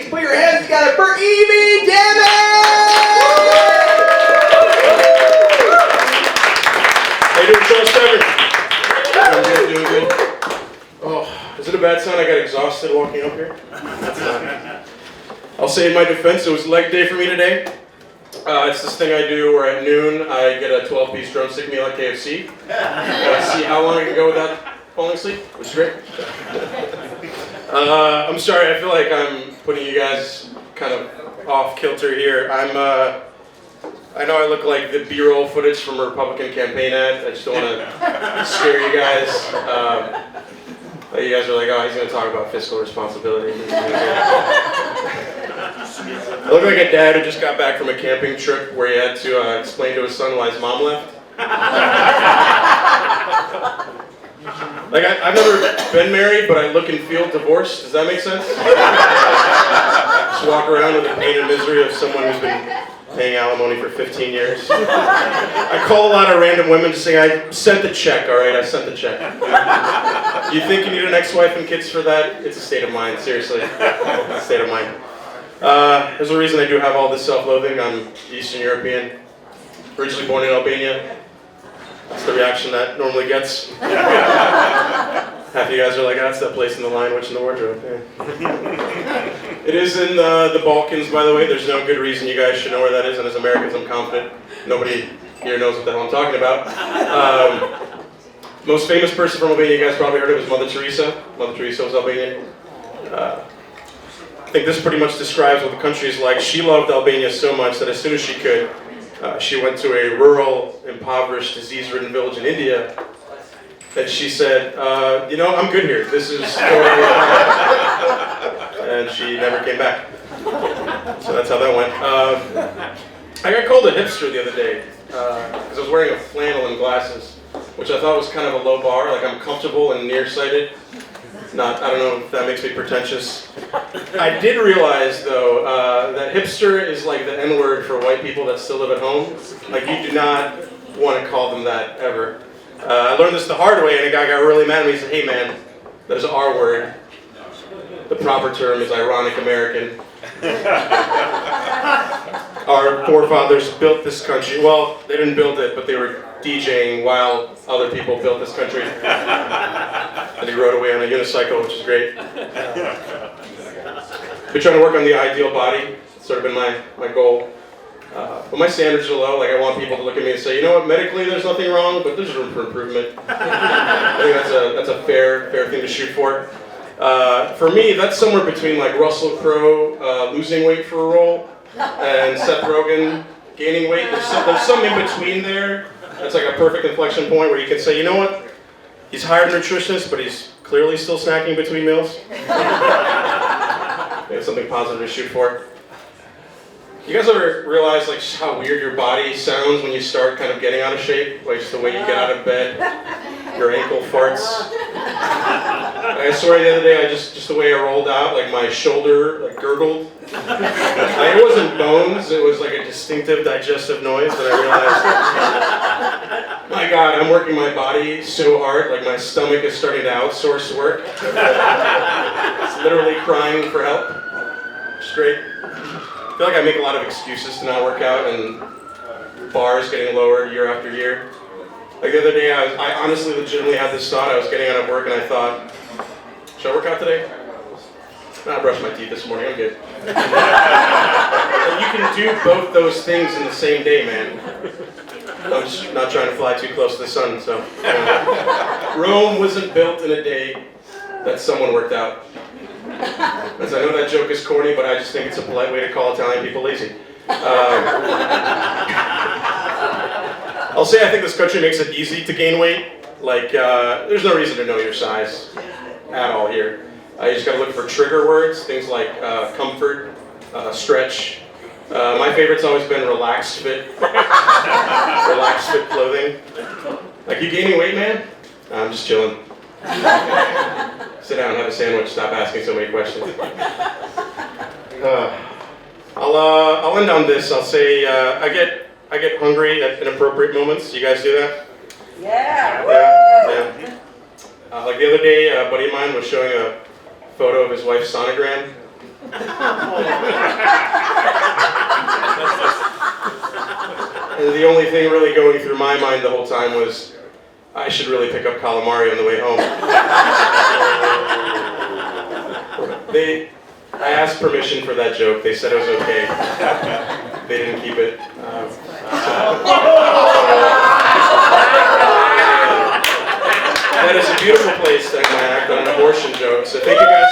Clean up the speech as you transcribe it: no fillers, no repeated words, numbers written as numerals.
please put your hands together for Ivi Demi! How you doing, Charles Tavern? Doing good. Oh, is it a bad sign I got exhausted walking up here? I'll say in my defense, it was leg day for me today. It's this thing I do where at noon I get a 12-piece drumstick meal at KFC. See how long I can go without falling asleep, which is great. I'm sorry, I feel like I'm putting you guys kind of off kilter here. I know I look like the B-roll footage from a Republican campaign ad. I just don't want to scare you guys. You guys are like, oh, he's going to talk about fiscal responsibility. I look like a dad who just got back from a camping trip where he had to explain to his son why his mom left. Like, I've never been married, but I look and feel divorced. Does that make sense? Just walk around with the pain and misery of someone who's been paying alimony for 15 years. I call a lot of random women to say, I sent the check, all right? I sent the check. You think you need an ex-wife and kids for that? It's a state of mind, seriously. It's a state of mind. There's a reason I do have all this self-loathing. I'm Eastern European, originally born in Albania. That's the reaction that normally gets. Half you guys are like, that's that place in the line, which in the wardrobe. Yeah. It is in the Balkans, by the way. There's no good reason you guys should know where that is, and as Americans, I'm confident nobody here knows what the hell I'm talking about. Most famous person from Albania you guys probably heard of was Mother Teresa. Mother Teresa was Albanian. I think this pretty much describes what the country is like. She loved Albania so much that as soon as she could, she went to a rural, impoverished, disease-ridden village in India, and she said, you know, I'm good here. This is totally fine. And she never came back. So that's how that went. I got called a hipster the other day because I was wearing a flannel and glasses, which I thought was kind of a low bar. Like, I'm comfortable and nearsighted. I don't know if that makes me pretentious. I did realize, though, that hipster is like the N-word for white people that still live at home. Like, you do not want to call them that ever. I learned this the hard way, and a guy got really mad at me. He said, hey man, that is an R word. The proper term is ironic American. Our forefathers built this country. Well, they didn't build it, but they were DJing while other people built this country. And he rode away on a unicycle, which is great. Been trying to work on the ideal body. It's sort of been my goal. But my standards are low. Like, I want people to look at me and say, you know what, medically there's nothing wrong, but there's room for improvement. I think that's a fair thing to shoot for. For me, that's somewhere between like Russell Crowe losing weight for a role and Seth Rogen gaining weight. There's some in between there. That's like a perfect inflection point where you can say, you know what, he's hired a nutritionist, but he's clearly still snacking between meals. It's something positive to shoot for. You guys ever realize like just how weird your body sounds when you start kind of getting out of shape? Like just the way you get out of bed, your ankle farts. I swear the other day, just the way I rolled out, like my shoulder like gurgled. It wasn't bones, it was like a distinctive digestive noise, and I realized, my God, I'm working my body so hard, like my stomach is starting to outsource work. It's literally crying for help. It's great. I feel like I make a lot of excuses to not work out, and bars getting lower year after year. Like the other day, I honestly legitimately had this thought. I was getting out of work and I thought, should I work out today? I brushed my teeth this morning, I'm good. You can do both those things in the same day, man. I'm just not trying to fly too close to the sun, so. Rome wasn't built in a day that someone worked out. As I know that joke is corny, but I just think it's a polite way to call Italian people lazy. I'll say I think this country makes it easy to gain weight. Like, there's no reason to know your size at all here. You just gotta look for trigger words, things like comfort, stretch. My favorite's always been relaxed fit. Relaxed fit clothing. Like, you gaining weight, man? I'm just chilling. Sit down, have a sandwich, stop asking so many questions. I'll end on this. I'll say I get hungry at inappropriate moments. You guys do that? Yeah. Like the other day, a buddy of mine was showing a photo of his wife's sonogram. And the only thing really going through my mind the whole time was, I should really pick up calamari on the way home. I asked permission for that joke. They said it was okay. They didn't keep it. That is a beautiful place to end my act on an abortion joke. So thank you guys.